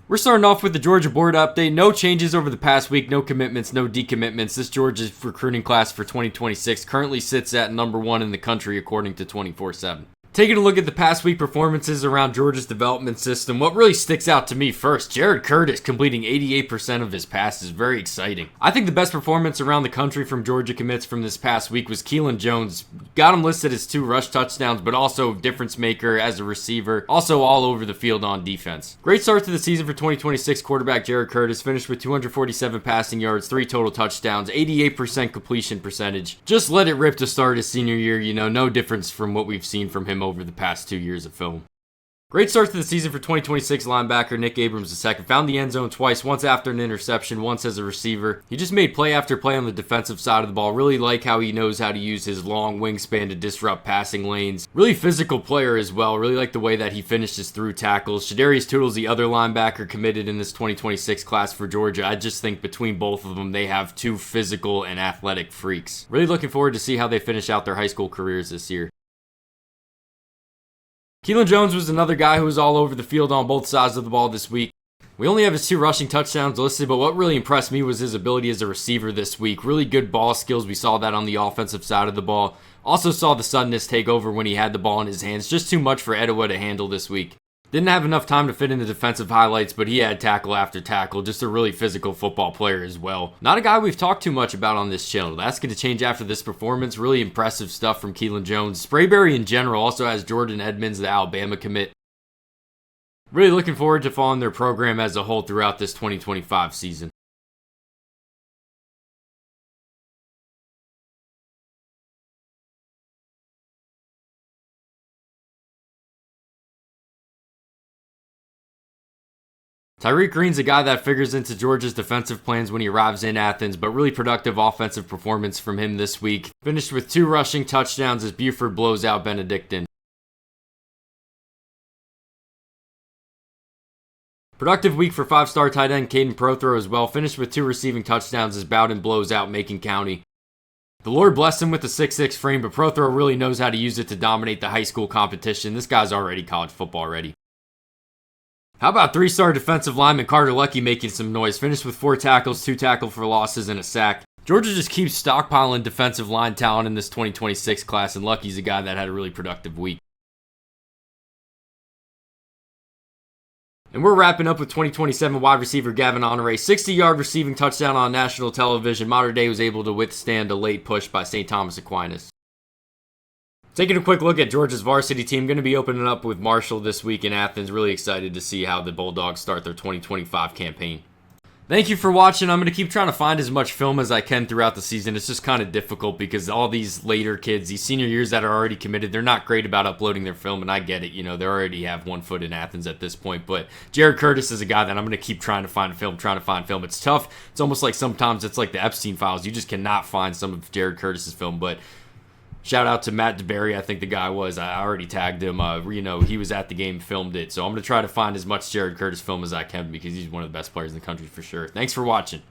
We're starting off with the Georgia board update. No changes over the past week, no commitments, no decommitments. This Georgia recruiting class for 2026 currently sits at number 1 in the country according to 24/7. Taking a look at the past week performances around Georgia's development system, what really sticks out to me first, Jared Curtis completing 88% of his passes. Very exciting. I think the best performance around the country from Georgia commits from this past week was Kealon Jones. Got him listed as 2 rush touchdowns, but also difference maker as a receiver. Also all over the field on defense. Great start to the season for 2026 quarterback Jared Curtis. Finished with 247 passing yards, 3 total touchdowns, 88% completion percentage. Just let it rip to start his senior year. No difference from what we've seen from him over the past 2 years of film. Great start to the season for 2026 linebacker Nick Abrams II. Found the end zone twice, once after an interception, once as a receiver. He just made play after play on the defensive side of the ball. Really like how he knows how to use his long wingspan to disrupt passing lanes. Really physical player as well. Really like the way that he finishes through tackles. Shadarius Tootle's the other linebacker committed in this 2026 class for Georgia. I just think between both of them, they have 2 physical and athletic freaks. Really looking forward to see how they finish out their high school careers this year. Kealon Jones was another guy who was all over the field on both sides of the ball this week. We only have his 2 rushing touchdowns listed, but what really impressed me was his ability as a receiver this week. Really good ball skills. We saw that on the offensive side of the ball. Also saw the suddenness take over when he had the ball in his hands. Just too much for Etowah to handle this week. Didn't have enough time to fit in the defensive highlights, but he had tackle after tackle. Just a really physical football player as well. Not a guy we've talked too much about on this channel. That's going to change after this performance. Really impressive stuff from Kealon Jones. Sprayberry in general also has Jordan Edmonds, the Alabama commit. Really looking forward to following their program as a whole throughout this 2025 season. Tyriq Green's a guy that figures into Georgia's defensive plans when he arrives in Athens, but really productive offensive performance from him this week. Finished with 2 rushing touchdowns as Buford blows out Benedictine. Productive week for 5-star tight end Kaiden Prothro as well. Finished with 2 receiving touchdowns as Bowden blows out Macon County. The Lord blessed him with a 6'6 frame, but Prothro really knows how to use it to dominate the high school competition. This guy's already college football ready. How about 3-star defensive lineman Carter Luckie making some noise? Finished with 4 tackles, 2 tackles for losses, and a sack. Georgia just keeps stockpiling defensive line talent in this 2026 class, and Luckie's a guy that had a really productive week. And we're wrapping up with 2027 wide receiver Gavin Honore. 60-yard receiving touchdown on national television. Mater Dei was able to withstand a late push by St. Thomas Aquinas. Taking a quick look at Georgia's varsity team, going to be opening up with Marshall this week in Athens. Really excited to see how the Bulldogs start their 2025 campaign. Thank you for watching. I'm going to keep trying to find as much film as I can throughout the season. It's just kind of difficult because all these later kids, these senior years that are already committed, they're not great about uploading their film, and I get it. They already have 1 foot in Athens at this point, but Jared Curtis is a guy that I'm going to keep trying to find film. It's tough. It's almost like sometimes it's like the Epstein files. You just cannot find some of Jared Curtis's film, but shout out to Matt DeBerry, I think the guy was. I already tagged him. He was at the game, filmed it. So I'm going to try to find as much Jared Curtis film as I can because he's one of the best players in the country for sure. Thanks for watching.